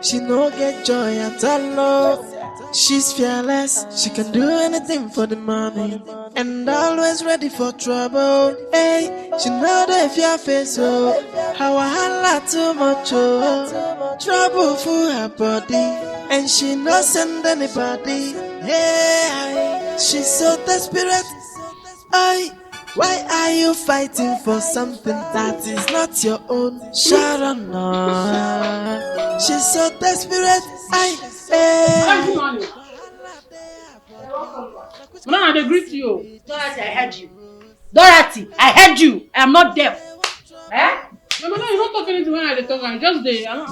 she no get joy at all. She's fearless, she can do anything for the money, and always ready for trouble. Hey, she know that if you face oh, how I holla too much oh, trouble for her body, and she no send anybody. Hey, she's so desperate. Ay, why are you fighting for something that is not your own? Sharon, no. She's so desperate. Ay, hey. Mama, they greet you. Dorothy, I heard you. Dorothy, I heard you. I am not deaf. Eh? No, Mama, you don't talk anything when I talk. I'm just there.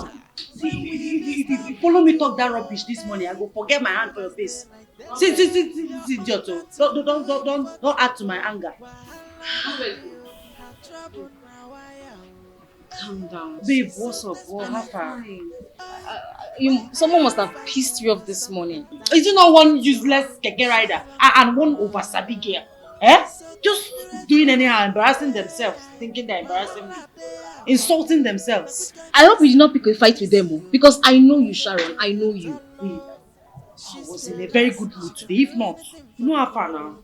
See, if you follow me talk that rubbish this morning, I go forget my hand for your face. See, idiot. Don't add to my anger. Calm down. Babe, what's up? What happened? Someone must have pissed you off this morning. Is it not one useless keke rider and one over-sabi girl? Eh? Just doing anyhow, embarrassing themselves, thinking they're embarrassing me, insulting themselves. I hope you did not pick a fight with them, because I know you, Sharon. I know you. Babe, I was in a very good mood today. If not, you know how far now.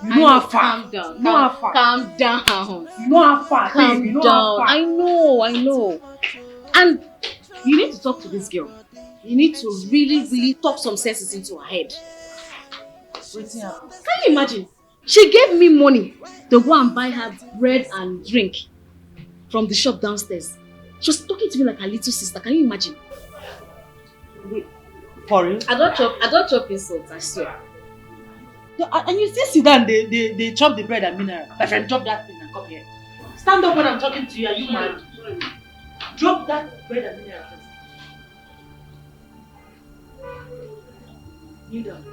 You know how far. Calm down. You know how far. Calm down. You know how far. Calm babe. You know down. how far. I know. And you need to talk to this girl. You need to really talk some senses into her head. Waiting out. Can you imagine? She gave me money to go and buy her bread and drink from the shop downstairs. She was talking to me like her little sister. Can you imagine? Wait, for real? I don't chop insults, I swear. And you still sit down, they chop the bread and mineral. My friend, drop that thing and come here. Stand up when I'm talking to you. Are you mad? Drop that bread and mineral first. Kneel down.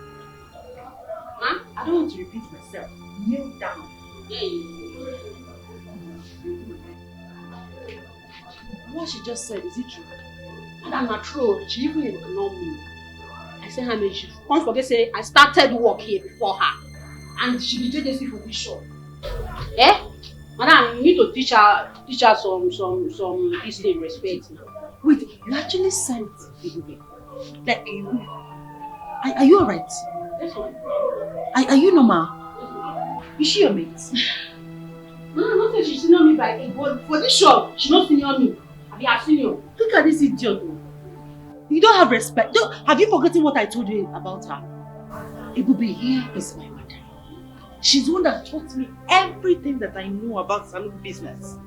Huh? I don't want to repeat myself. Kneel down. What she just said, is it true? And I'm not true. She even ignored me. I said her name. She can't forget say I started work here before her. And she be JJC for this shop. Eh? Madam, you need to teach her some this thing, respect. Wait, you actually sent Igube? Like, are you alright? Yes, ma'am. Are you normal? Is she your mate? No, not say she senior me by a but for this shop, she not senior me. I be her senior. Look at this idiot. You don't have respect. Have you forgotten what I told you about her? Igube, here is my mother. She's the one that taught me everything that I know about salon business.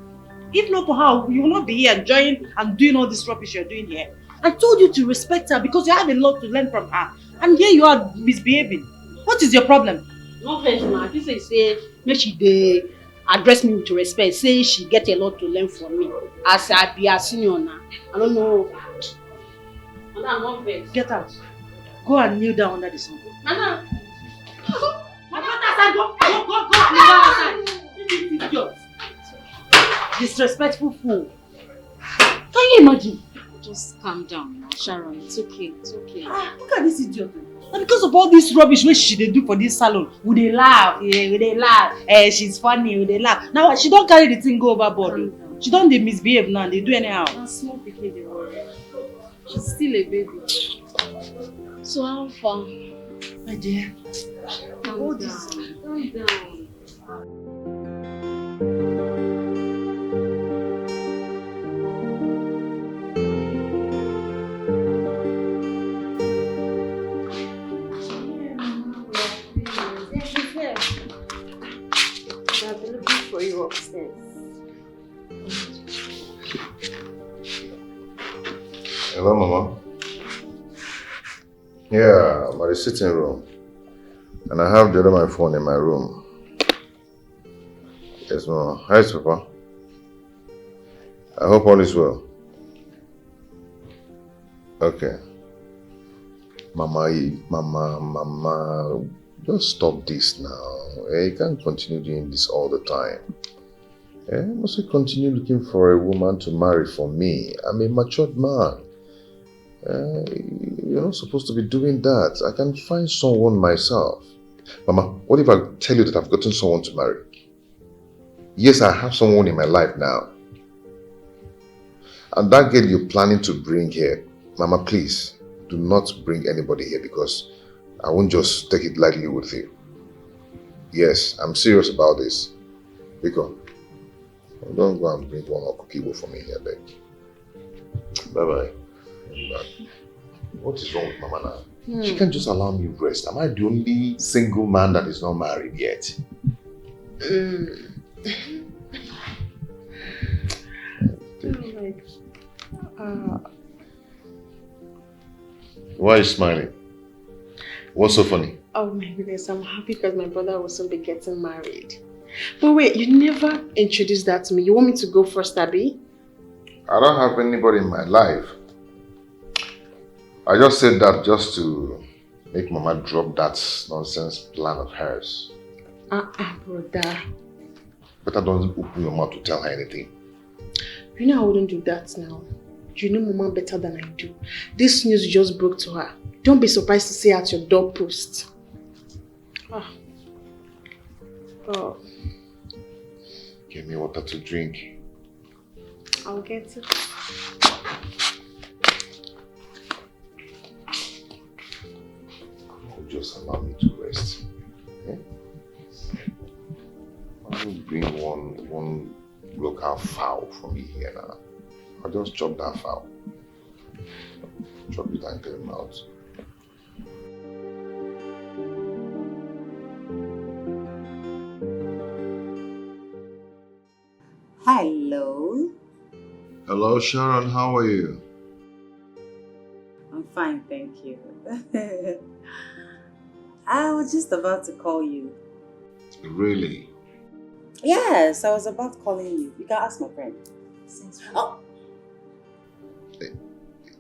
If not for her, you will not be here enjoying and doing all this rubbish you're doing here. I told you to respect her because you have a lot to learn from her. And here you are misbehaving. What is your problem? No offense, ma. This is say make she dey address me with respect. Say she get a lot to learn from me. As I be a senior now. I don't know. Madam, no offense. Get out. Go and kneel down under the sun. Madam. Go kneel down outside. This idiot. Disrespectful fool. Can you imagine? Just calm down now, Sharon. It's okay. Look at this idiot. And because of all this rubbish which she dey do for this salon, we dey laugh, she's funny, we dey laugh. Now she don't carry the thing go overboard. She don't dey misbehave now, they do anyhow. Now small pikin dey worry. She's still a baby. So how far? My dear. Calm down. I've been looking for you upstairs. Hello, Mama. Yeah, I'm at the sitting room. And I have the other my phone in my room. Yes, Mama. Hi, Papa. I hope all is well. Okay. Mama, just stop this now. You can't continue doing this all the time. Must we continue looking for a woman to marry for me? I'm a matured man. You're not supposed to be doing that. I can find someone myself. Mama, what if I tell you that I've gotten someone to marry? Yes, I have someone in my life now. And that girl you're planning to bring here, Mama, please, do not bring anybody here because I won't just take it lightly with you. Yes, I'm serious about this. Because don't go and bring one or cookie for me here, babe. Bye-bye. Bye. What is wrong with Mama now? She can't just allow me rest. Am I the only single man that is not married yet? Why are you smiling? What's so funny? Oh my goodness, I'm happy because my brother will soon be getting married. But wait, you never introduced that to me. You want me to go first, Abby? I don't have anybody in my life. I just said that just to make Mama drop that nonsense plan of hers. Brother. Better don't open your mouth to tell her anything. You know I wouldn't do that now. You know Mama better than I do. This news just broke to her. Don't be surprised to see her at your doorpost. Oh. Give me water to drink. I'll get it. Just allow me to rest. Okay? I will bring one local fowl for me here now. I'll just chop that fowl. Chop it and get him out. Hello. Hello, Sharon. How are you? I'm fine, thank you. I was just about to call you. Really? Yes, I was about calling you. You can ask my friend. Oh.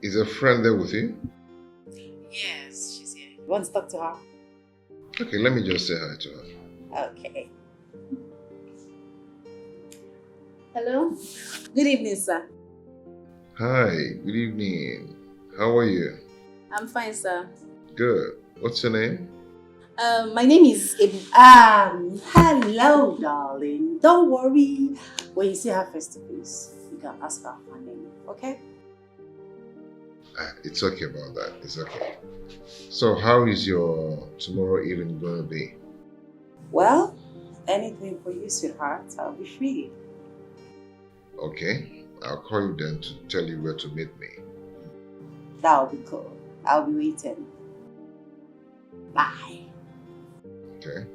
Is a friend there with you? Yes, she's here. You want to talk to her? Okay, let me just say hi to her. Okay. Hello? Good evening, sir. Hi, good evening. How are you? I'm fine, sir. Good. What's your name? My name is hello, darling. Don't worry. When you see her face to face, you can ask her her name, okay? It's okay about that. It's okay. So, how is your tomorrow evening going to be? Well, anything for you, sweetheart. I'll be free. Okay. I'll call you then to tell you where to meet me. That'll be cool. I'll be waiting. Bye. Okay.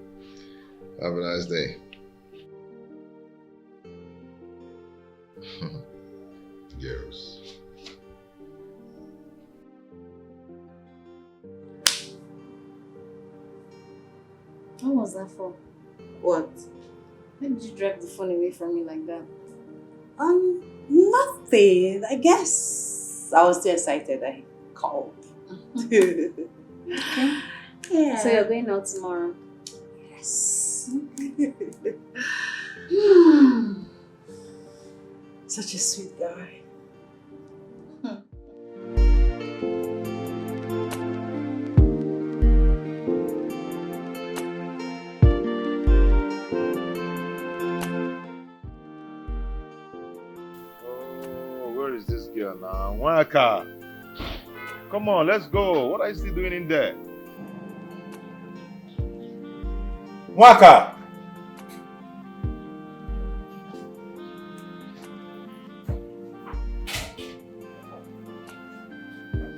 Have a nice day. Girls. What was that for? What? Why did you drag the phone away from me like that? Nothing. I guess I was too excited. I called. Okay. Yeah. So you're going out tomorrow? Yes. Such a sweet guy. Where is this girl now? Waka! Come on, let's go. What are you still doing in there? Waka!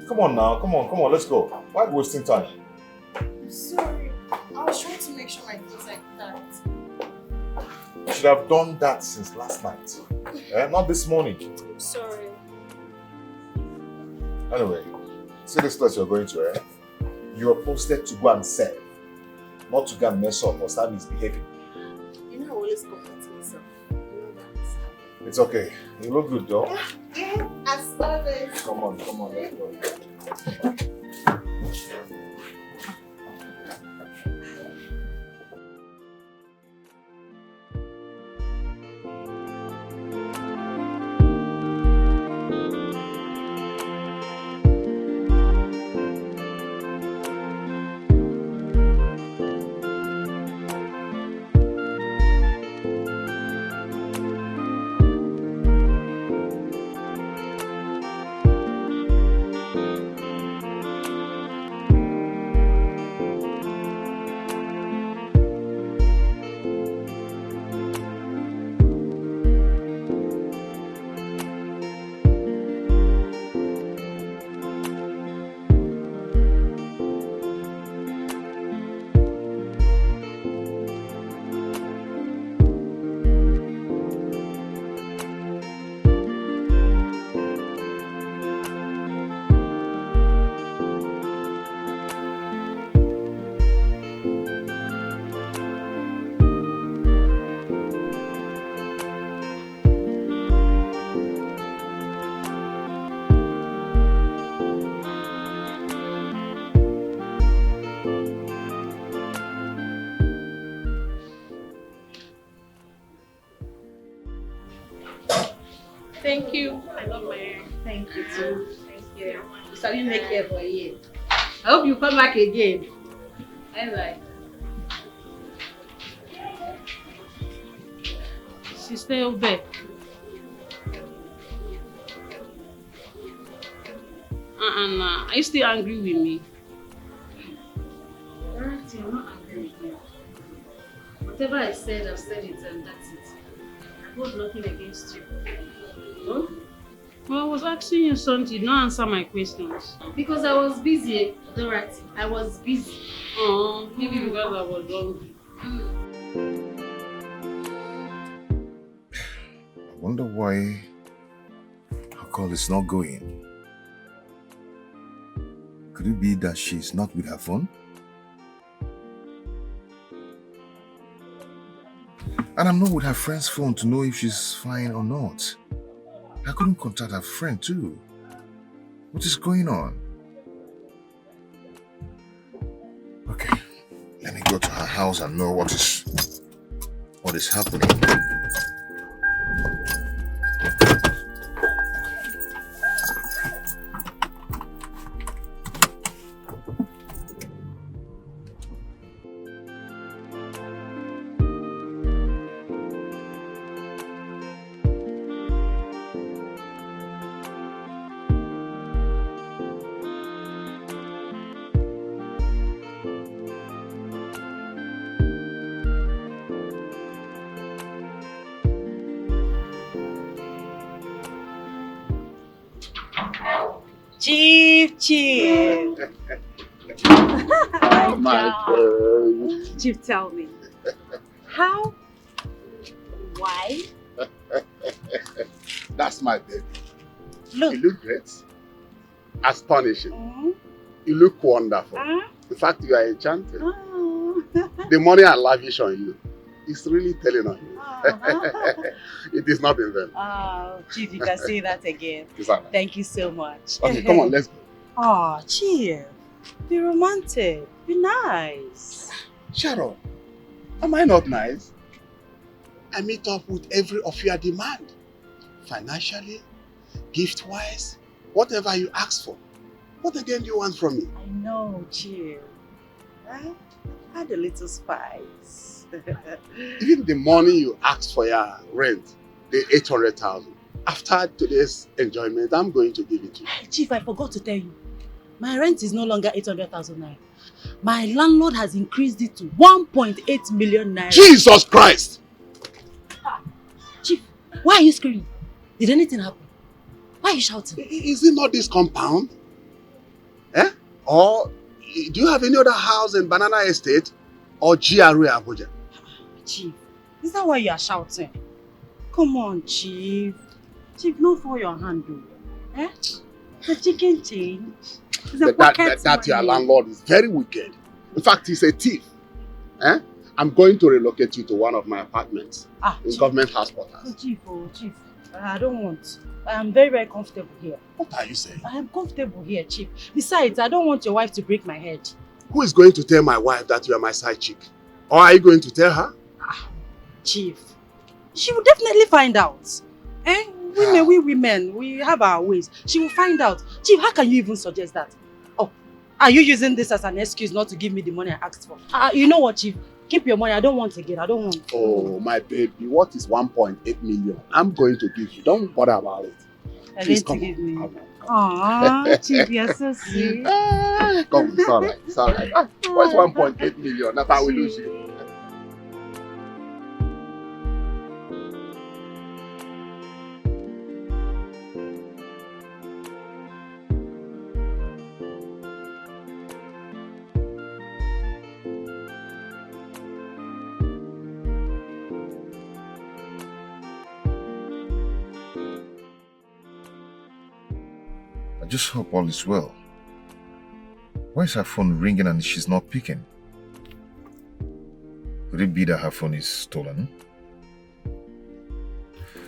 Come on now, come on, let's go. Why are you wasting time? I'm sorry. I was trying to make sure my things like that. You should have done that since last night. Not this morning. I'm sorry. Anyway, see this place you're going to, You are posted to go and serve, not to go and mess up or start misbehaving. You know I always compliment myself. You know that. It's okay. You look good though. Yeah, I love it. Come on, let's go. Thank you. I love my hair. Thank you too. Thank you. You started make hair for a year. I hope you come back again. Bye. Sister Obe. Nah. Are you still angry with me? Alright, I'm not angry with you. Whatever I said, I've said it and that's it. I hold nothing against you. No? Well, I was asking you something, you did not answer my questions. Because I was busy, Dorothy. I was busy. Oh, maybe because I was hungry. I wonder why her call is not going. Could it be that she's not with her phone? And I'm not with her friend's phone to know if she's fine or not. I couldn't contact her friend too. What is going on? Okay, let me go to her house and know what is happening. Chief. Oh my God. Chief, tell me. How? Why? That's my baby. Look. You look great. Astonishing. Mm-hmm. You look wonderful. In fact, you are enchanting. The money I lavish on you is really telling on you. It is not in vain. Chief, you can say that again. Exactly. Thank you so much. Okay, come on, let's go. Oh, Chief. Be romantic. Be nice. Sharon, am I not nice? I meet up with every of your demand. Financially, gift-wise, whatever you ask for. What again do you want from me? I know, Chief. Add a little spice. Even the money you asked for your rent, the 800,000. After today's enjoyment, I'm going to give it to you. Chief, I forgot to tell you. My rent is no longer 800,000 naira. My landlord has increased it to 1.8 million naira. Jesus Christ! Chief, why are you screaming? Did anything happen? Why are you shouting? Is it not this compound? Eh? Or do you have any other house in Banana Estate or GRA Abuja? Chief, is that why you are shouting? Come on, Chief. Chief, no for your hand, though. Eh? The chicken change. That your landlord is very wicked. In fact, he's a thief. Eh? I'm going to relocate you to one of my apartments in Chief. Government House Quarters. Chief, I don't want. I am very, very comfortable here. What are you saying? I am comfortable here, Chief. Besides, I don't want your wife to break my head. Who is going to tell my wife that you are my side chick? Or are you going to tell her? Chief, she will definitely find out. Eh? We women, we have our ways. She will find out. Chief, how can you even suggest that? Oh, are you using this as an excuse not to give me the money I asked for? You know what, Chief? Keep your money. I don't want again. I don't want. Oh, my baby, what is 1.8 million? I'm going to give you. Don't bother about it. Please come give me. Aww, Chief, you're so sweet. Come, it's alright. It's alright. What's 1.8 million? That's how we lose you. I just hope all is well. Why is her phone ringing and she's not picking? Could it be that her phone is stolen?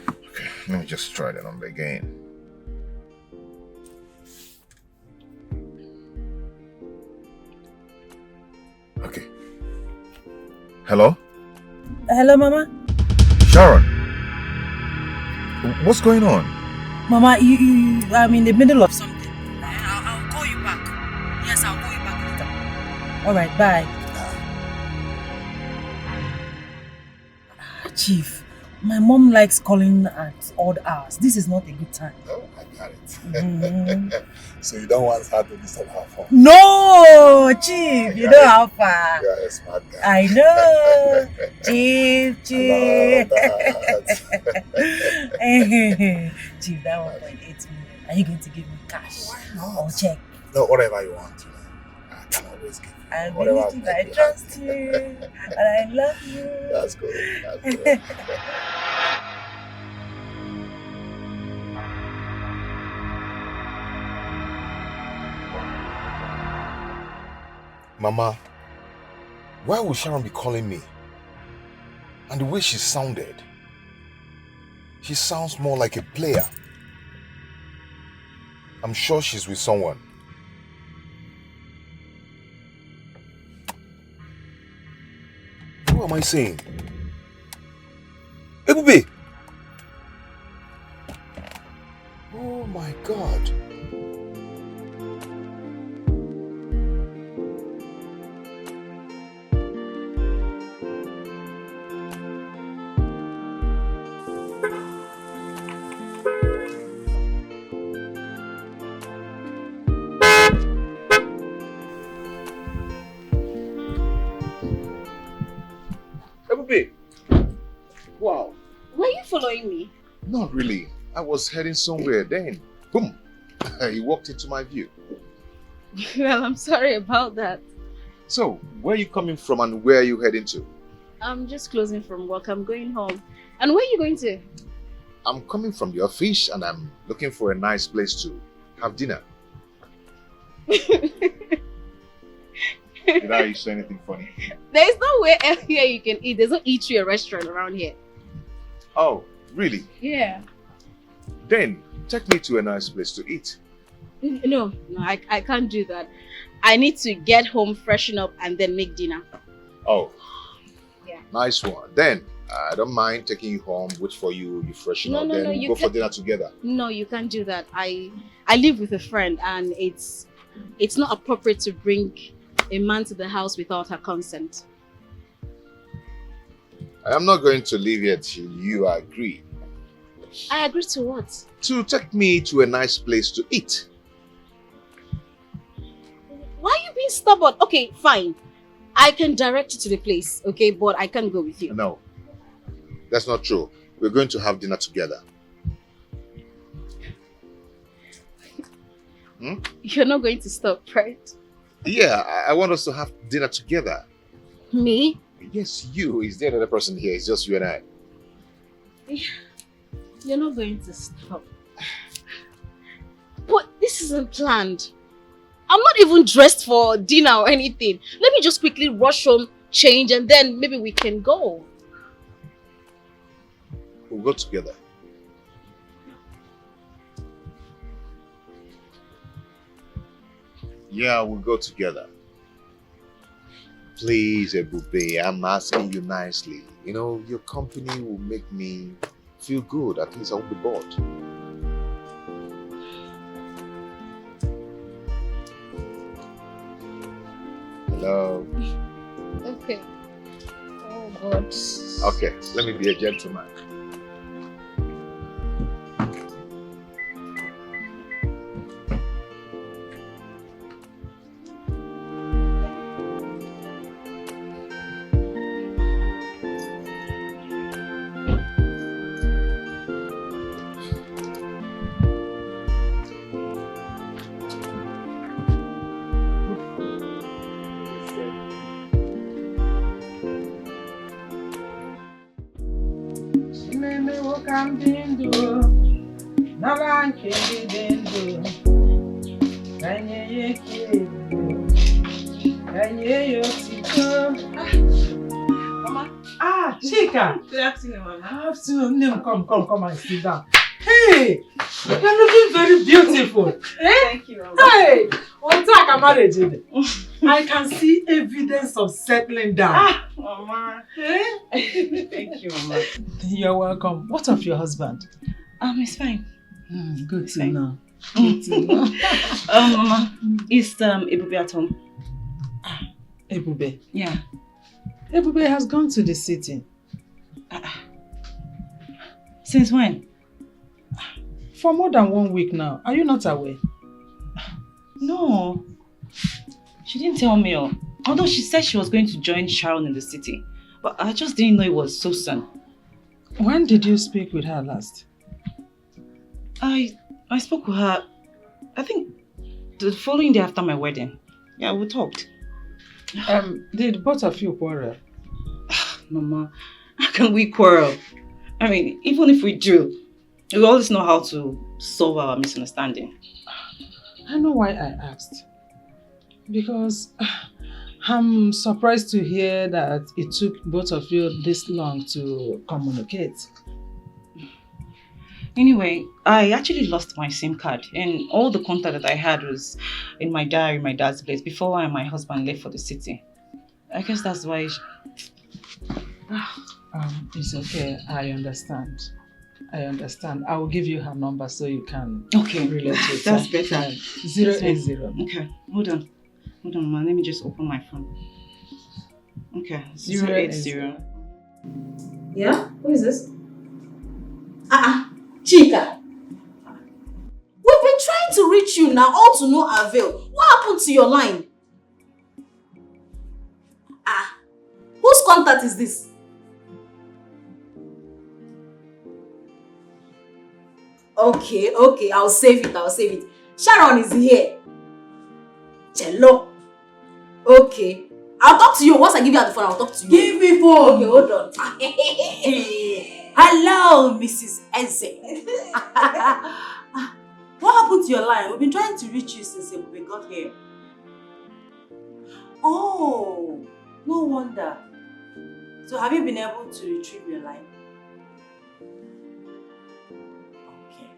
Okay, let me just try the number again. Okay. Hello? Hello, Mama. Sharon? What's going on? Mama, I'm in the middle of something. I'll call you back. Yes, I'll call you back later. Alright, bye. Chief, my mom likes calling at odd hours. This is not a good time. Oh, I got it. So you don't want her to disturb her phone? No, Chief, you know how far. You are a smart guy. I know. Chief. Chief, that 1.8 million. Are you going to give me cash? Why not? Or check? No, whatever you want. I can always give you. I Whatever believe you, make I you trust happy. you, and I love you. That's good. That's good. Mama, why would Sharon be calling me? And the way she sounded, she sounds more like a player. I'm sure she's with someone. Who am I saying? Ebube! Oh my God. Ebube! Wow. Were you following me? Not really. I was heading somewhere, then boom, he walked into my view. Well, I'm sorry about that. So, where are you coming from and where are you heading to? I'm just closing from work. I'm going home. And where are you going to? I'm coming from the office and I'm looking for a nice place to have dinner. Did I say anything funny? There's nowhere else here you can eat. There's no eatery or restaurant around here. Oh, really? Yeah. Then, take me to a nice place to eat. No, I can't do that. I need to get home, freshen up, and then make dinner. Oh. Yeah. Nice one. Then, I don't mind taking you home, wait for you, you freshen up, then you go for dinner together. No, you can't do that. I live with a friend, and it's not appropriate to bring a man to the house without her consent. I am not going to leave here till you agree. I agree to what? To take me to a nice place to eat. Why are you being stubborn? Okay, fine. I can direct you to the place, okay? But I can't go with you. No, that's not true. We're going to have dinner together. You're not going to stop, right? Yeah, I want us to have dinner together. Me? Yes, you. Is there another person here? It's just you and I. You're not going to stop. But this isn't planned. I'm not even dressed for dinner or anything. Let me just quickly rush home, change, and then maybe we can go. We'll go together. Yeah, we'll go together. Please, Ebube, I'm asking you nicely. You know, your company will make me feel good. At least I won't be bored. Hello. Okay. Oh, God. Okay, let me be a gentleman. Chika! Good afternoon, Mama. Afternoon. Come and sit down. Hey! You're looking very beautiful. Thank you, Mama. Hey! I can see evidence of settling down. Mama. Hey? Thank you, Mama. You're welcome. What of your husband? He's fine. Good to know. Mama, is Ebube at home? Ebube. Yeah. Ebube has gone to the city. Since when? For more than 1 week now. Are you not aware? No. She didn't tell me. Although she said she was going to join Sharon in the city. But I just didn't know it was so soon. When did you speak with her last? I spoke with her, I think, the following day after my wedding. Yeah, we talked. Did both of you quarrel? Mama, how can we quarrel? I mean, even if we do, we always know how to solve our misunderstanding. I know why I asked. Because I'm surprised to hear that it took both of you this long to communicate. Anyway, I actually lost my SIM card and all the contact that I had was in my diary, my dad's place, before I and my husband left for the city. I guess that's why... It's okay. I understand. I will give you her number so you can relate with her. That's better. 080. Okay, hold on, Mama. Let me just open my phone. Okay, 080. Yeah? Who is this? Chika. We've been trying to reach you now, all to no avail. What happened to your line? Whose contact is this? Okay, I'll save it. Sharon is here. Cello. Okay. I'll talk to you. Once I give you the phone, I'll talk to you. Give me phone. Okay, hold on. Hello, Mrs. Eze. What happened to your line? We've been trying to reach you since we got here. Oh, no wonder. So have you been able to retrieve your line? Okay.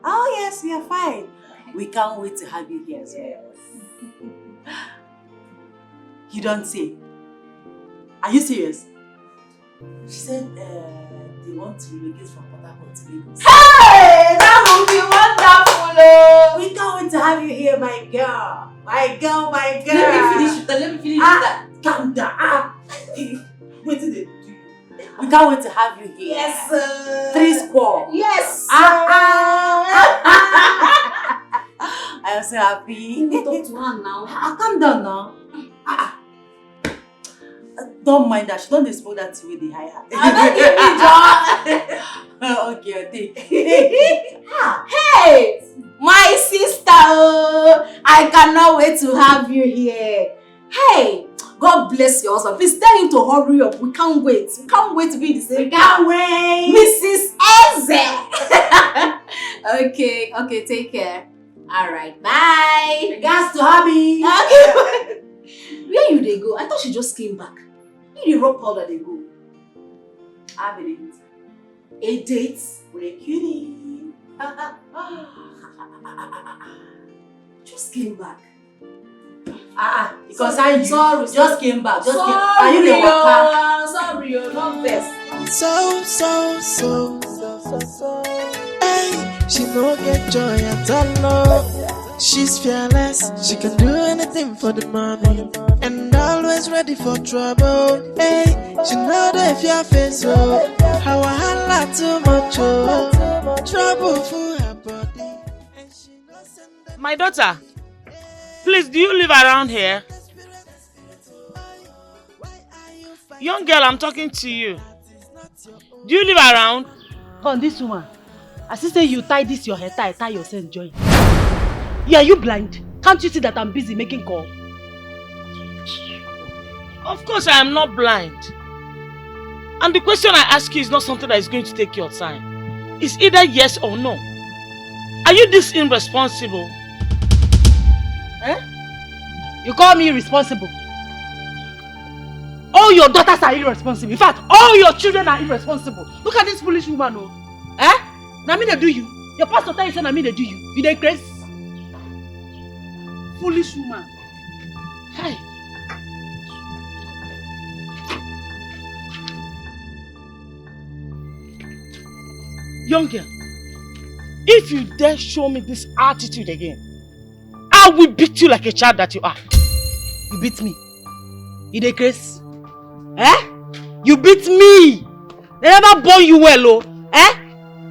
Oh yes, we are fine. We can't wait to have you here as well. You don't say. Are you serious? She said they want to relocate from Port Harcourt to Lagos. Hey! That would be wonderful! We can't wait to have you here, my girl. My girl. Let me finish that. Calm down. Wait till they do you. We can't wait to have you here. Yes, sir. 3 square. Yes. I am so happy. Talk to her now. Calm down now. Don't mind that. She don't smoke that way they hire her. Okay, take. Hey, my sister, I cannot wait to have you here. Hey, God bless your husband. Please tell him to hurry up. We can't wait. We can't wait to be in the same. We can't wait. Mrs. Eze. Okay, take care. All right, bye. Regards to hubby. Okay. Where you they go? I thought she just came back. You the rock powder they go. Have a date. A date with a cutie. Just came back. Because I just came back. Just sorry, came. Are you the worker? Sorry, not best. So. Hey, she no get joy at all. She's fearless, she can do anything for the money, and always ready for trouble. Hey, she know that if you're face, how I holla too much, trouble for her body. My daughter, please, do you live around here? Young girl, I'm talking to you. Do you live around? Come, this woman. I see say you tie this your hair, tie yourself join. Yeah, you blind? Can't you see that I'm busy making call? Of course I am not blind. And the question I ask you is not something that is going to take your time. It's either yes or no. Are you this irresponsible? You call me irresponsible? All your daughters are irresponsible. In fact, all your children are irresponsible. Look at this foolish woman, Now me they do you. Your pastor tell you say na me they do you. You dey crazy? Foolish woman. Hi. Young girl, If you dare show me this attitude again, I will beat you like a child that you are. You beat me? You dey craze? Eh? You beat me! They never born you well, oh. Eh?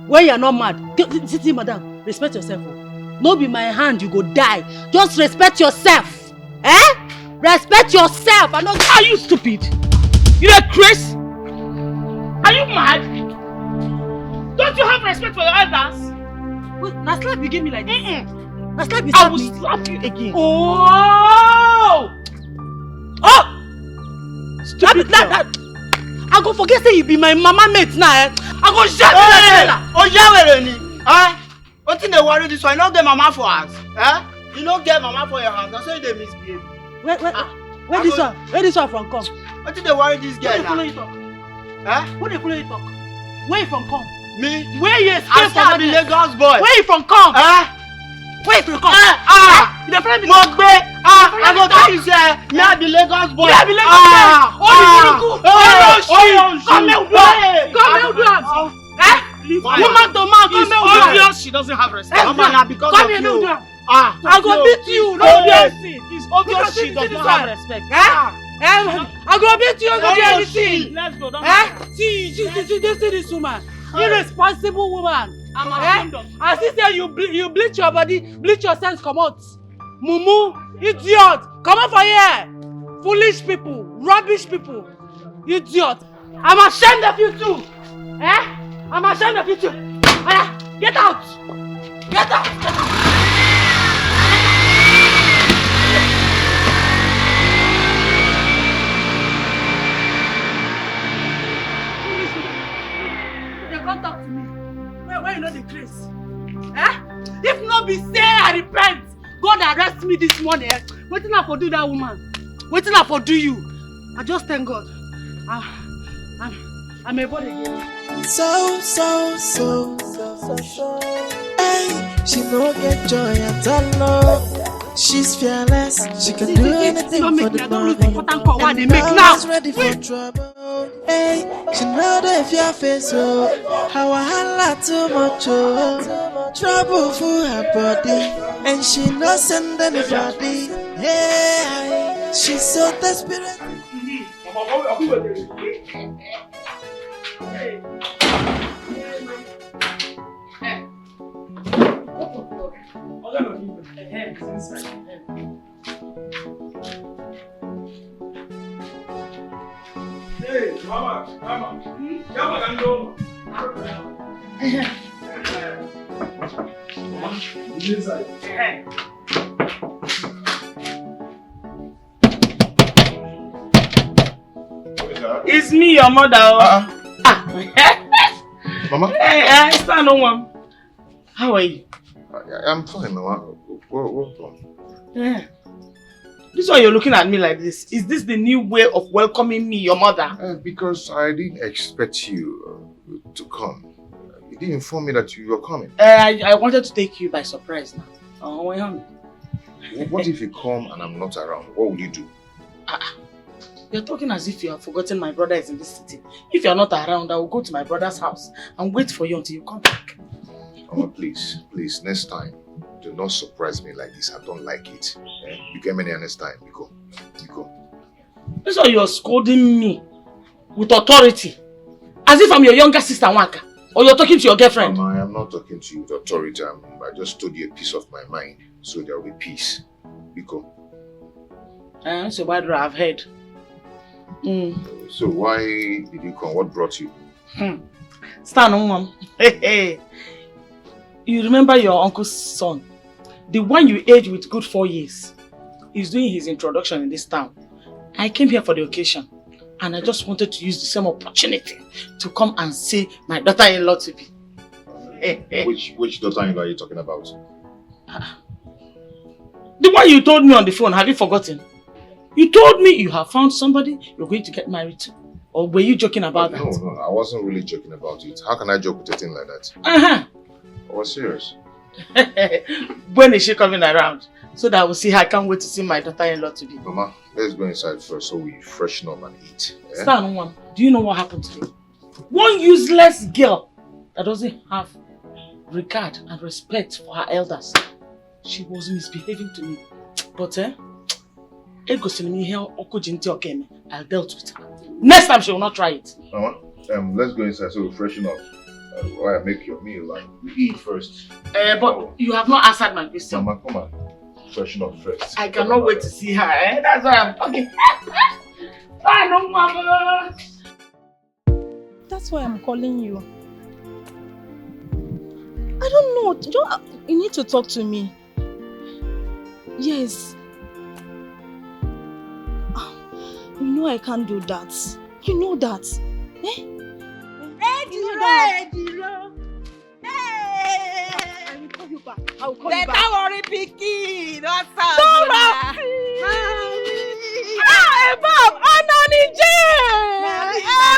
When you're not mad. See, madam, respect yourself. Oh. No be my hand, you go die. Just respect yourself. Eh? Respect yourself. Are you stupid? You dey craze? Are you mad? Don't you have respect for your elders? Wait, na slap you give me like this? Na slap you I slap will me? slap you again. Oh! Stupid girl. I go forget say you be my mama mate now, eh? I go shout you like that. Oh, yeah, what in the worry this one? You don't get mama for us. Eh? You don't get mama for your house. That's why they misbehave. Where this one from come? What in the worry this girl now? Who dey follow you talk? Eh? Who dey follow you talk? Where you from come? Me? Where you escape from? I be Lagos boy. Where you from come? Eh? Where you from come? You dey follow me? Mogbe. I go tell you say, me I be Lagos boy. Me I be Lagos boy. Come here, do am. Eh? Woman to man, come here, do am. Obvious she doesn't have respect. Mama, na because Come of here, you. do am. I go beat you. No dancing. It's obvious she does not have respect. I go beat you. I go do anything. Let's go. See this woman. Irresponsible woman. I'm ashamed of you. I see say you bleach your body, bleach your sense, come out. Mumu, idiot, come out for here. Foolish people, rubbish people, idiot. I'm ashamed of you too. I'm ashamed of you too. Get out. Get out. Come talk to me. Where you know the grace? If not be say I repent, God arrest me this morning. Wetin I for do that woman? Wetin I for do you? I just thank God. I'm a body again. So. Hey, she no get joy at all. She's fearless. She can do anything for the money. And always ready for trouble. Hey, she know that if your face how I holla too much trouble for her body, and she no send anybody. Hey, she's so desperate. Hey, mama. Yama can go. Inside. It's me, your mother. Mama? Hey, stand on one. How are you? I'm fine, Mama. Welcome. Yeah. This is why you're looking at me like this. Is this the new way of welcoming me, your mother? Because I didn't expect you to come. You didn't inform me that you were coming. I wanted to take you by surprise now. What if you come and I'm not around? What will you do? You're talking as if you have forgotten my brother is in this city. If you're not around, I will go to my brother's house and wait for you until you come back. Mama, please, next time, do not surprise me like this. I don't like it. You get me next time. You go. This is why you're scolding me with authority. As if I'm your younger sister, Waka. Or you're talking to your girlfriend. Mama, I am not talking to you with authority. I just told you a piece of my mind. So there will be peace. You go. So why do I have heard? So why did you come? What brought you? Stand on, Mom. Hey. You remember your uncle's son? The one you aged with good 4 years. He's doing his introduction in this town. I came here for the occasion. And I just wanted to use the same opportunity to come and see my daughter-in-law to be. Which daughter-in-law are you talking about? The one you told me on the phone, have you forgotten? You told me you have found somebody you're going to get married to. Or were you joking about that? No, I wasn't really joking about it. How can I joke with a thing like that? I was serious. When is she coming around? So that I will see her. I can't wait to see my daughter-in-law to be. Mama, let's go inside first so we freshen up and eat. Stand one. Do you know what happened today? One useless girl that doesn't have regard and respect for her elders. She was misbehaving to me. But I'll dealt with her. Next time she will not try it. Mama, let's go inside so we freshen up. While I make your meal, like we eat first. But you have not answered my question. Mama, come on. Freshen up first. I cannot wait to see her. That's why I'm talking. Bye, no, Mama. That's why I'm calling you. I don't know. You need to talk to me. Yes. You know I can't do that. You know that. Eh? Ediro. Hey! I will call you back. I will call They you back. can't worry, picky. What's up? Dora!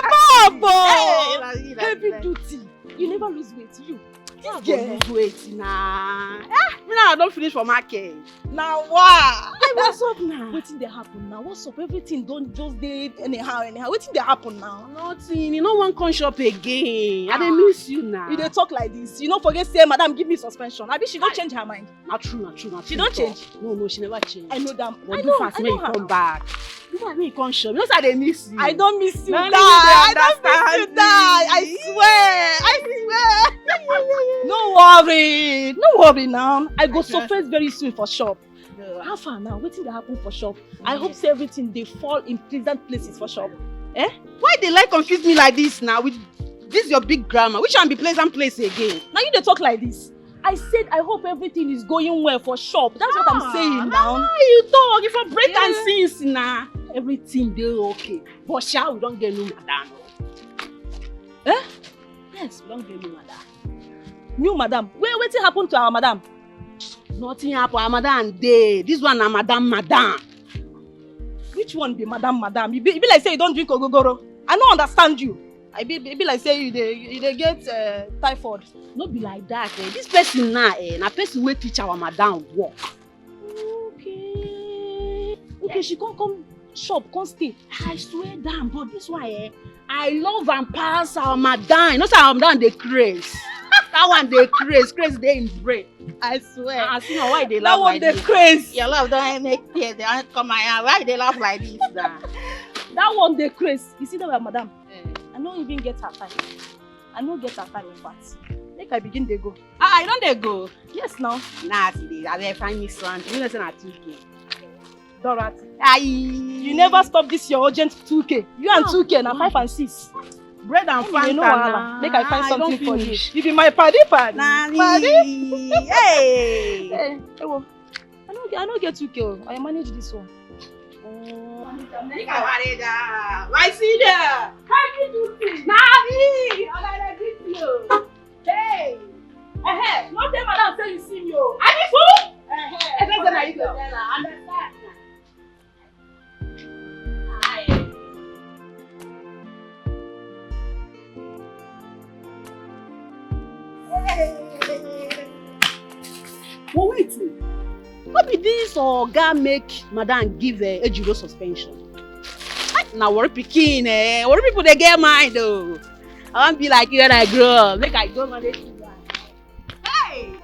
Bob! Bob! Heavy duty. You never lose weight. You. This girl lose weight now. Me now I don't finish for market. Now what? Hey, what's up now? Wetin dey happen now? What's up? Everything don't just dey anyhow. Wetin dey happen now? Nothing. You no wan come shop again. I dey miss you now. You dey talk like this. You no forget say madam give me suspension. Abi she don change her mind. Na true. She don change. No, she never change. I know that. But do fast make you come back. Do fast make you come shop. You know say I dey miss you. I don't miss you, die. I don't miss you, die. I swear. No worry now. I go surface very soon for shop. How far now? Wetin dey happen for shop? I hope say everything dey fall in pleasant places for shop. Eh? Why they like confuse me like this now with this your big grammar? Which one be pleasant place again? Now you dey talk like this. I said I hope everything is going well for shop. That's what I'm saying now. You talk if I break and since now. Everything dey okay. But shall we don't get new madam? Eh? Yes, we don't get new madam. New madam? Wetin happen to our madam? Nothing happen. Our madam dey. This one na madam. Which one be madam? You be like say you don't drink ogogoro. I don't understand you. I be like say you dey get typhoid. No be like that. This person now, na person wey teach our madam work. Okay, she come shop, come stay. I swear down, but this one, I love and pass our madam. You know say our madam dey craze. That one dey craze dey in brain. I swear. I see now why they laugh like this. That one dey craze. Your love don't make tears. They don't come out. Why they laugh like this now? That one dey craze. You see that one, madam? I don't even get her time. I no get her time in fact. Make I begin dey go. I don't dey go. Yes now. Nah, see, I find me something. You know say na 2K. Dorothy. Aye. You never stop this your urgent 2K. You and 2K na 5 and 6. Bread and Fanta. No wahala. Make I find something for you. You be my paddy. Nani. Hey. Hey, well, I don't get 2K. I manage this one. My senior. Happy duty. Nani. I'm gonna greet you. Hey. No tell madam say you see me. Are you fool? Understand. But wait, what be this oga make madam give Ejiro suspension? Now worry pikin, worry people they get mind though. I want be like you when I grow up. Make I go manage you. Hey.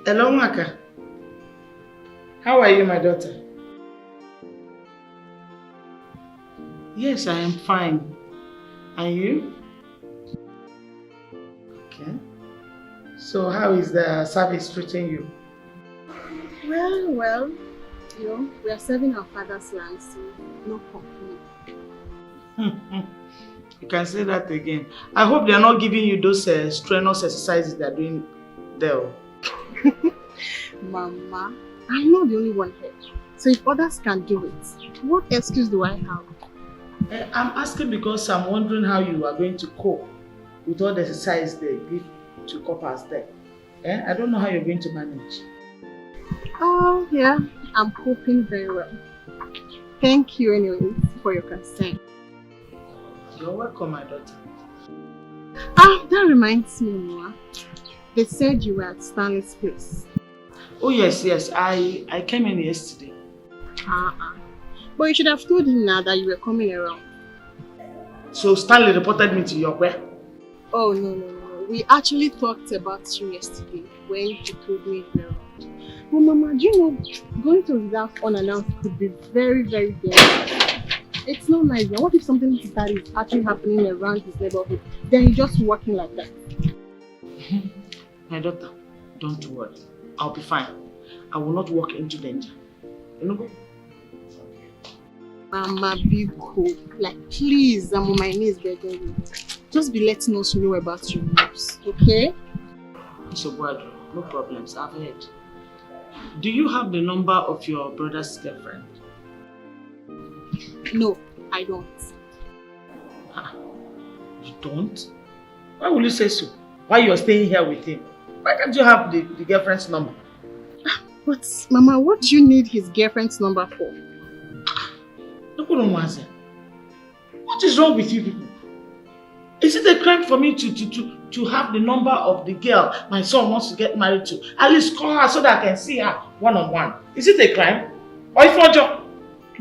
Hello, Maka. How are you, my daughter? Yes, I am fine. And you? Okay. So how is the service treating you? Well, you know, we are serving our father's land, so no complaint. You can say that again. I hope they are not giving you those strenuous exercises they are doing there. Mama, I'm not the only one here. So if others can do it, what excuse do I have? I'm asking because I'm wondering how you are going to cope with all the exercise they give to coppers there. I don't know how you're going to manage. Oh, yeah. I'm hoping very well. Thank you anyway for your concern. You're welcome, my daughter. That reminds me, Noah. They said you were at Stanley's place. Oh, yes. I came in yesterday. But you should have told him now that you were coming around. So Stanley reported me to your where? Oh, no. We actually talked about you yesterday when you told me you were around. But Mama, do you know, going to his house unannounced could be very, very dangerous. It's not nice. What if something like that is actually happening around his neighborhood? Then he's just walking like that. My daughter, don't worry. I'll be fine. I will not walk into danger. You know? Mama, be cool. Like, please, I'm on my knees begging you. Just be letting us know about your moves, okay? So, Guadro, no problems. I've heard. Do you have the number of your brother's girlfriend? No, I don't. You don't? Why will you say so? Why you're staying here with him? Why can't you have the girlfriend's number? But, Mama, what do you need his girlfriend's number for? What is wrong with you people? Is it a crime for me to have the number of the girl my son wants to get married to? At least call her so that I can see her one-on-one. Is it a crime? Or if not,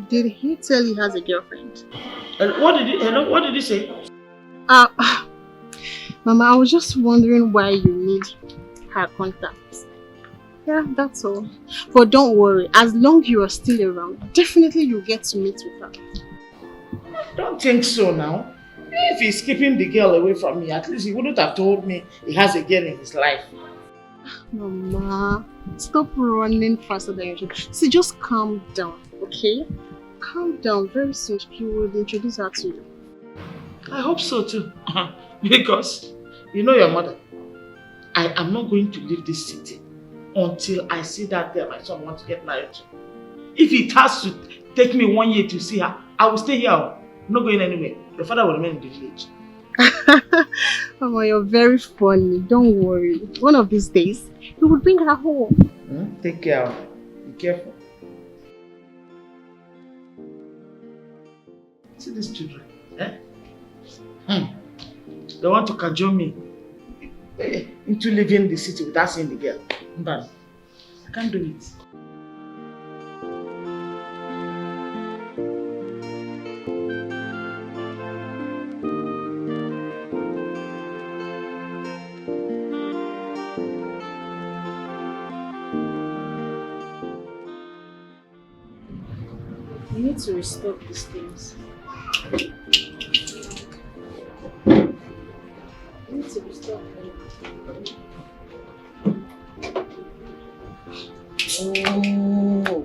did he tell he has a girlfriend? What did he say? Mama, I was just wondering why you need her contacts. Yeah, that's all. But don't worry, as long as you are still around, definitely you'll get to meet with her. Don't think so now. If he's keeping the girl away from me, at least he wouldn't have told me he has a girl in his life. Mama, stop running faster than you should. See, just calm down, okay? Calm down. Very soon he will introduce her to you. I hope so too. Because, you know your mother. I am not going to leave this city until I see that girl my son wants to get married to. If it has to take me 1 year to see her, I will stay here. I'm not going anywhere. Your father will remain in the village. Mama, you're very funny. Don't worry. One of these days, you will bring her home. Take care. Be careful. See these children, They want to cajole me into leaving the city without seeing the girl. But I can't do it. You need to restock these things. You need to restock them. Oh.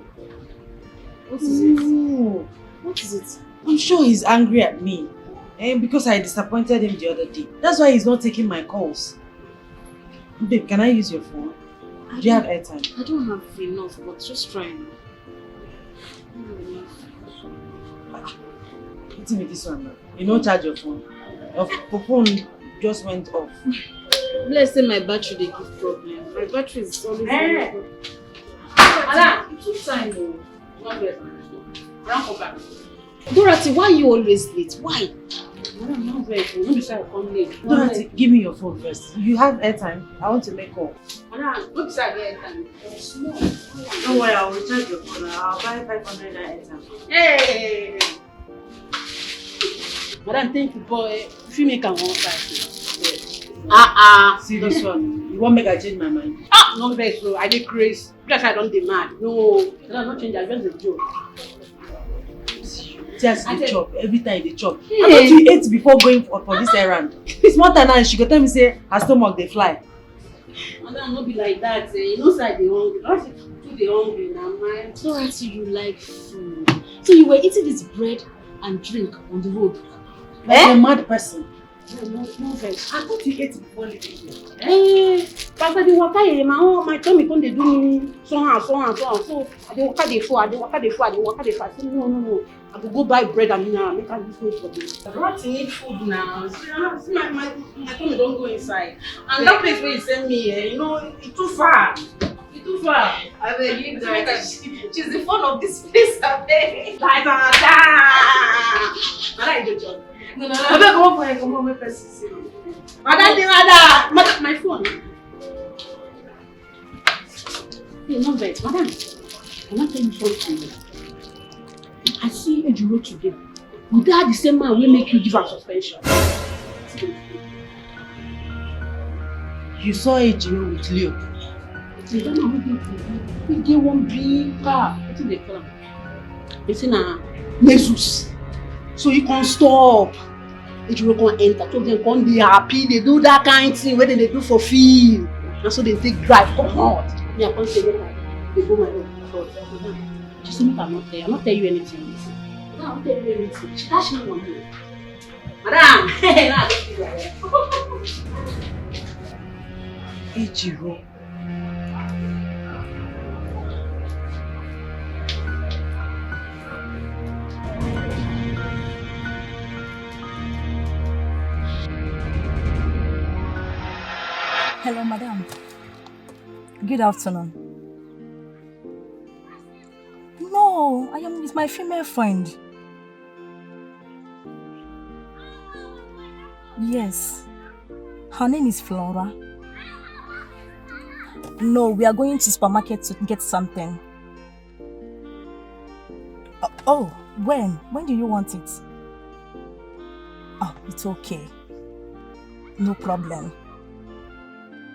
What is it? What is it? I'm sure he's angry at me. Because I disappointed him the other day. That's why he's not taking my calls. Babe, can I use your phone? Do you have airtime? I don't have enough, but just try now. What's with this one now? You don't charge your phone. Your phone just went off. Let's say my battery they give problem. My battery is always It's too time though. Not bad. Come back. Dorothy, why are you always late? Why? I'm not very cool. Don't decide to come late. Dorothy, give me your phone first. You have airtime. I want to make call. Don't decide to get airtime. Small. Don't worry, I'll recharge your phone. I'll buy 500 airtime. Hey! Madam, thank you, boy. If you make a one side. See this one. You won't make I change my mind. Not very slow. I did crazy. Plus I don't demand. No, I don't change. I just a joke. Just the chop. Every time they chop. I thought you ate before going for this errand. It's more than now. She go tell me say her stomach they fly. Madam, not be like that. You know, side they hungry. Not too they hungry now, man. So until you like food. So you were eating this bread and drink on the road. Like a mad person. No vex. I thought you ate before leaving here. Pastor, the water here, my tummy come they do me so. I dey waka dey fall. I dey waka dey fall. No. I will go buy bread and mineral, make her food for me. I don't need food now. See, my tummy don't go inside. And that place where you send me, you know, it's too far. It's too far. I beg you guys. She's the fun of this place, I beg. Like that. I like the job. No. I beg, come on, my person. Madam, my phone. Hey, no vex, madam. I want to tell you something. I see Ejiro today. Would that the same man will make you give her suspension? You saw Ejiro with Leo. The man we get one big car. What do they call him? They say na Jesus. So you can't stop. Ejiro can enter. So they can be happy. They do that kind of thing where they do for feel. And so they take drive. Come on. Me, I can't say they go my own. Just make I'm not there. I'm not tell you anything. No, I'm not tell you anything. She dash me one day. Madam, hey, nah, don't do that. Ejiro. Hello, madam. Good afternoon. No, I am with my female friend. Yes. Her name is Flora. No, we are going to supermarket to get something. Oh, when? When do you want it? Oh, it's okay. No problem.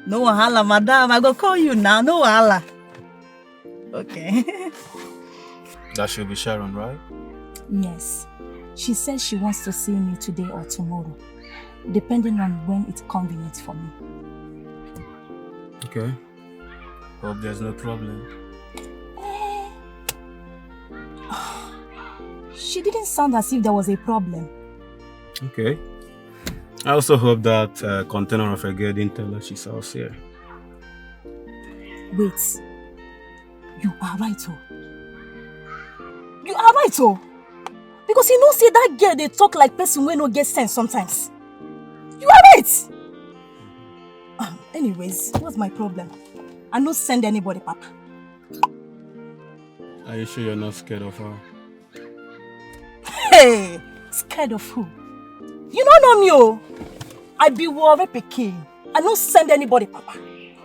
No wahala, madam. I go call you now. No wahala. Okay. That should be Sharon, right? Yes. She says she wants to see me today or tomorrow, depending on when it's convenient for me. Okay. Hope there's no problem. She didn't sound as if there was a problem. Okay. I also hope that container of a girl didn't tell her she's house here. Wait. You are right, oh. You are right, oh. Because you know, say that girl, they talk like person wey no get sense sometimes. You are right. Anyways, what's my problem? I no send anybody, Papa. Are you sure you're not scared of her? Hey, scared of who? You don't know me, oh. I be worried pikin. I no send anybody, Papa.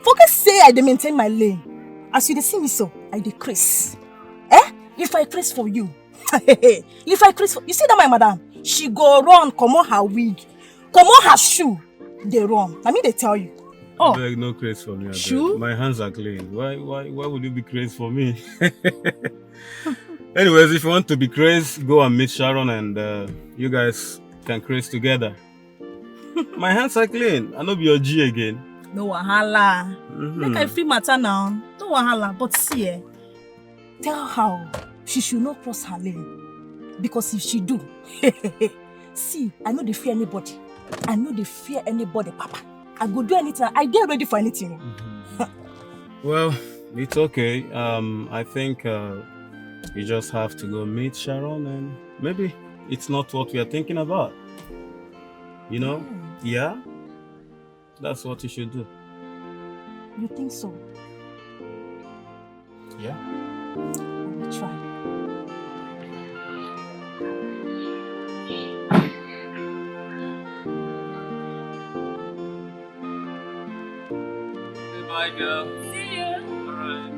Focus say I dey maintain my lane. As you dey see me so, I decrease. If I craze for you, if I craze for you, see that my madam, she go run, come on her wig, come on her shoe, they run. I mean they tell you. Oh, beg, no craze for me. Shoe? My hands are clean. Why would you be crazy for me? Anyways, if you want to be crazy, go and meet Sharon and you guys can craze together. My hands are clean. I know be your G again. No wahala. Make I feel matter now. No wahala. But see, tell her she should not cross her lane. Because if she do, see, I know they fear anybody. I know they fear anybody, Papa. I go do anything. I get ready for anything. Well, it's okay. I think you just have to go meet Sharon and maybe it's not what we are thinking about. You know? Yeah? That's what you should do. You think so? Yeah. I will try. Bye, girl. See you. All right.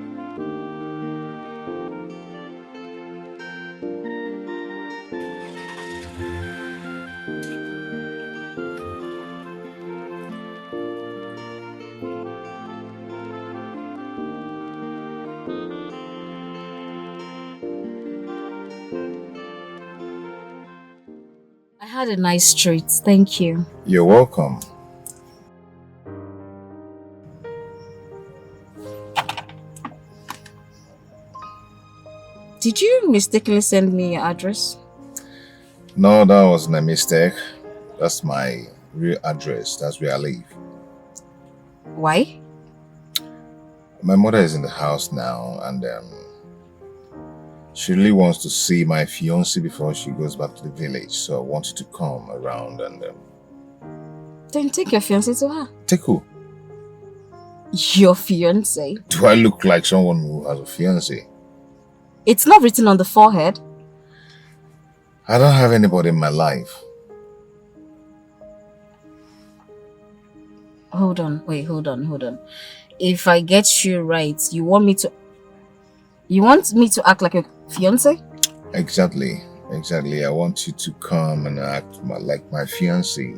I had a nice treat. Thank you. You're welcome. Did you mistakenly send me your address? No, that wasn't a mistake. That's my real address. That's where I live. Why? My mother is in the house now and She really wants to see my fiancé before she goes back to the village. So I want you to come around and... Then take your fiancé to her. Take who? Your fiancé? Do I look like someone who has a fiancé? It's not written on the forehead. I don't have anybody in my life. Hold on. Wait, hold on. If I get you right, you want me to act like a fiancé? Exactly. I want you to come and act like my fiancé,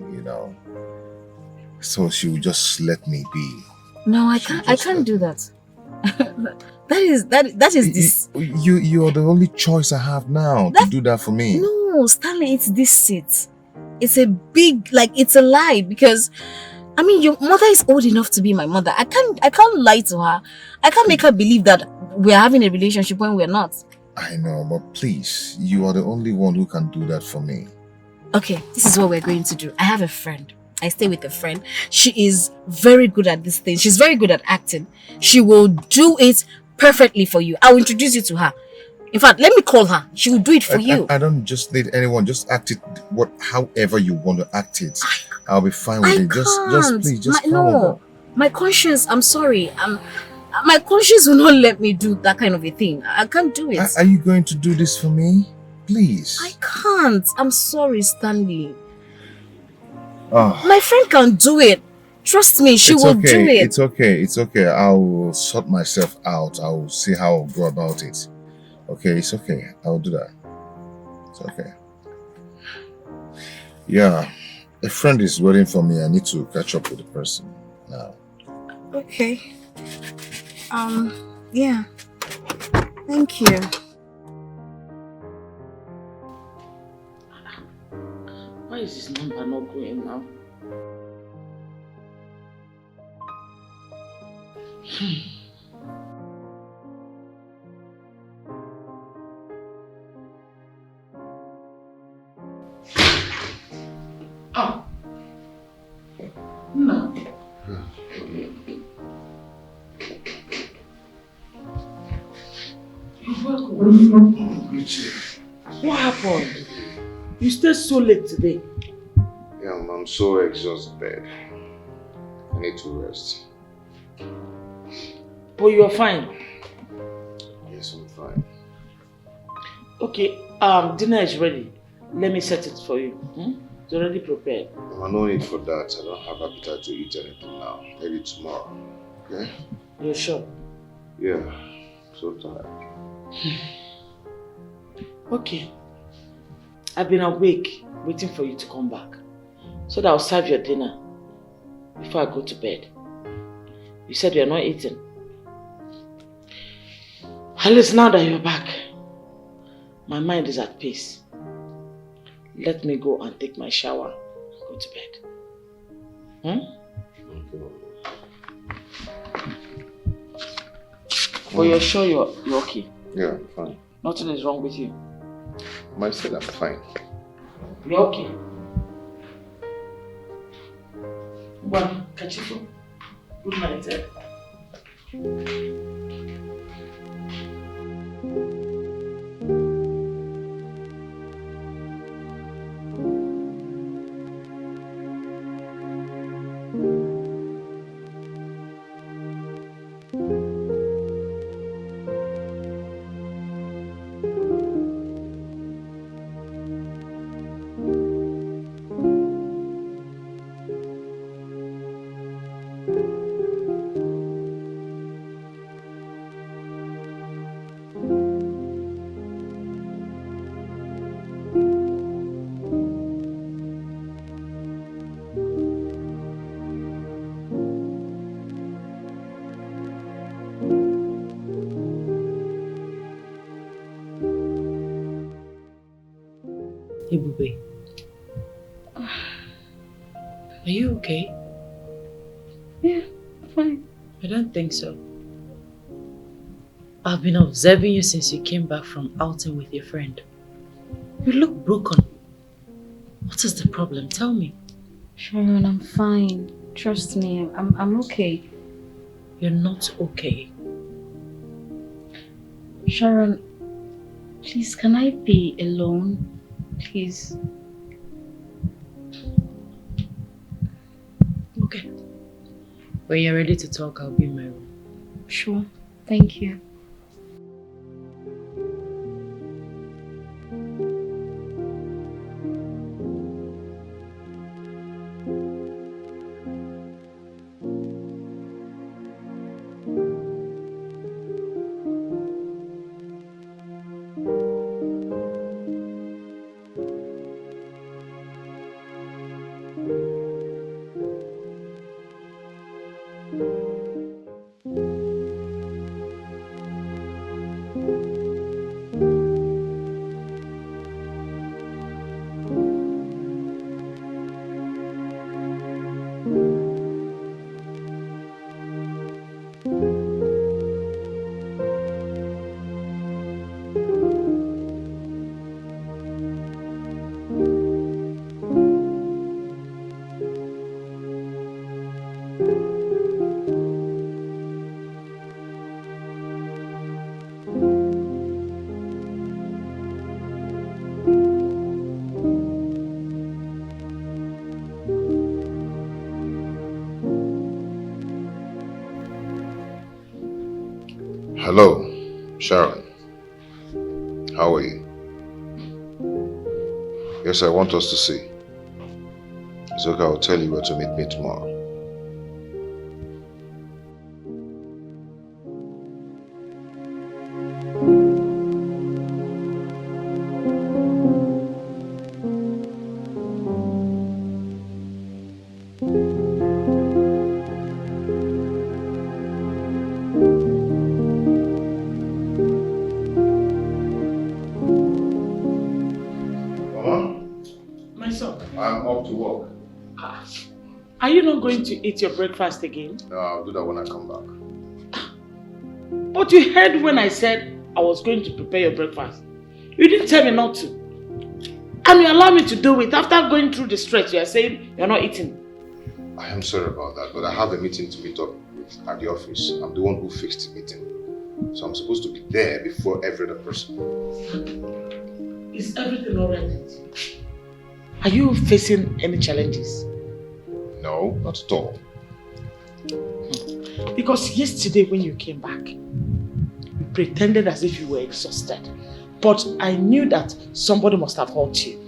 So she will just let me be. No, I can't do that. that is this. You're the only choice I have now to do that for me. No, Stanley, it's this seat. It's a big, it's a lie because I mean, your mother is old enough to be my mother. I can't lie to her. I can't make her believe that we're having a relationship when we're not. I know, but please, you are the only one who can do that for me. Okay, this is what we're going to do. I have a friend. I stay with a friend. She is very good at this thing. She's very good at acting. She will do it perfectly for you. I'll introduce you to her. In fact, let me call her. She will do it for you. I don't just need anyone. Just act it however you want to act it. I'll be fine with it. Just come over. My conscience, I'm sorry. My conscience will not let me do that kind of a thing. I can't do it. Are you going to do this for me? Please. I can't. I'm sorry, Stanley. Oh. My friend can do it. Trust me, she will do it. It's okay. I will sort myself out. I will see how I'll go about it. Okay, it's okay. I will do that. It's okay. Yeah. A friend is waiting for me. I need to catch up with the person now. Okay. Yeah. Thank you. Why is this number not going now? Oh. No. You're welcome. What happened? You stayed so late today. Yeah, I'm so exhausted. I need to rest. But you're fine. Yes, I'm fine. Okay, dinner is ready. Let me set it for you. It's already prepared. No need for that. I don't have appetite to eat anything now. Maybe tomorrow. Okay? You're sure? Yeah. So tired. Okay. I've been awake, waiting for you to come back. So that I'll serve your dinner before I go to bed. You said you're not eating. At least now that you're back, my mind is at peace. Let me go and take my shower and go to bed. But you're sure you're okay? Yeah, I'm fine. Nothing is wrong with you? I said I'm fine. You're okay? Well, catch you. Good night, eh? Ebube. Are you okay? Yeah, fine. I don't think so. I've been observing you since you came back from outing with your friend. You look broken. What is the problem? Tell me. Sharon, I'm fine. Trust me, I'm okay. You're not okay. Sharon, Please, can I be alone? Please. Okay. When you're ready to talk, I'll be in my room. Sure. Thank you. Hello, Sharon. How are you? Yes, I want us to see. It's okay, I'll tell you where to meet me tomorrow. My son. I'm off to work. Are you not going to eat your breakfast again? No, I'll do that when I come back. But you heard when I said I was going to prepare your breakfast. You didn't tell me not to. And you allow me to do it after going through the stress. You are saying you're not eating. I am sorry about that, but I have a meeting to meet up with at the office. I'm the one who fixed the meeting. So I'm supposed to be there before every other person. Is everything alright with you? Are you facing any challenges? No, not at all. Because yesterday when you came back, you pretended as if you were exhausted. But I knew that somebody must have hurt you.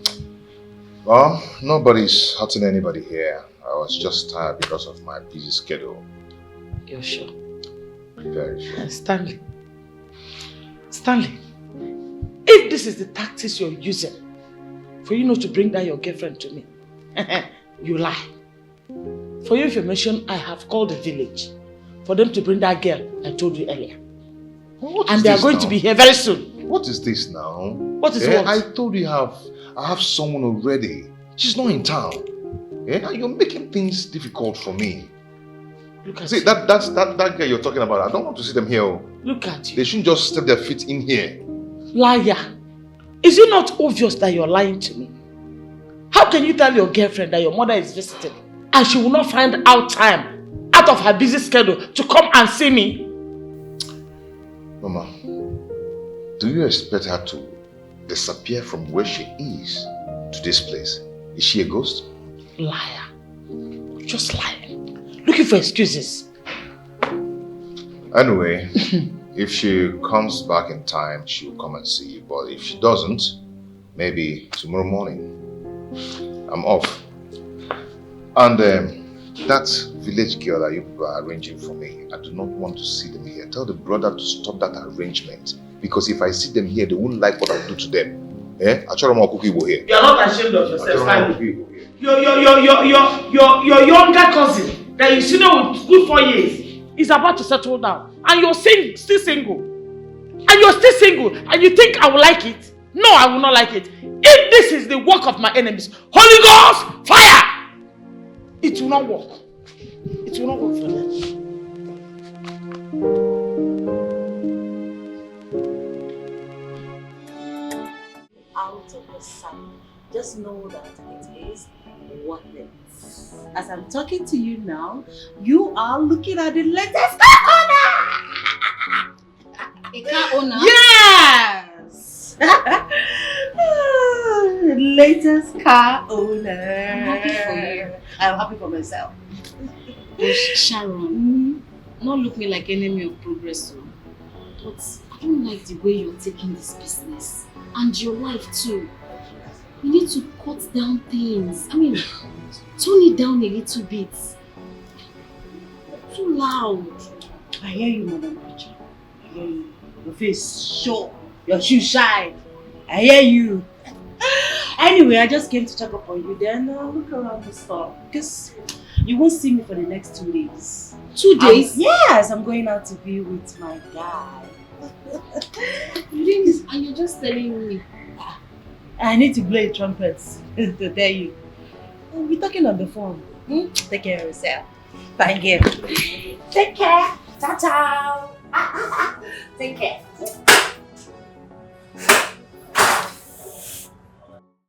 Well, nobody's hurting anybody here. I was just tired because of my busy schedule. You're sure? Very sure. Stanley, if this is the tactics you're using for you not to bring down your girlfriend to me, you lie. For your information, I have called the village for them to bring that girl I told you earlier. And they are going to be here very soon. What is this now? What is what? I told you I have someone already. She's not in town. You're making things difficult for me. Look at see, that girl you're talking about, I don't want to see them here. Look at you. They shouldn't just step their feet in here. Liar. Is it not obvious that you're lying to me? How can you tell your girlfriend that your mother is visiting and she will not find out time out of her busy schedule to come and see me? Mama, do you expect her to disappear from where she is to this place? Is she a ghost? Liar. Just lying. Looking for excuses. Anyway, if she comes back in time, she'll come and see you. But if she doesn't, maybe tomorrow morning. I'm off. And that village girl that you people are arranging for me, I do not want to see them here. Tell the brother to stop that arrangement. Because if I see them here, they won't like what I'll do to them. You're not ashamed of yourself, Stanley. Your younger cousin that you see now with good 4 years is about to settle down. And you're still single. And you're still single. And you think I will like it? No, I will not like it. If this is the work of my enemies, Holy Ghost, fire! It will not work. It will not work for them. Out of the sun, just know that it is worth it. As I'm talking to you now, you are looking at the latest car owner. A car owner? Yes! latest car owner. I'm happy for you. I'm happy for myself. But Sharon, not looking like enemy of progress, but I don't like the way you're taking this business and your life too. You need to cut down things. I mean, tone it down a little bit. Too loud. I hear you, Madam Preacher. I hear you. Your face show. Your shoes shine. I hear you. Anyway, I just came to check up on you. Then look around the store because you won't see me for the next 2 days. 2 days? Yes, I'm going out to be with my guy. You're doing this and you're just telling me. I need to blow a trumpet to tell you. We'll be talking on the phone. Take care of yourself. Thank you. Take care. Ciao, ciao. Take care.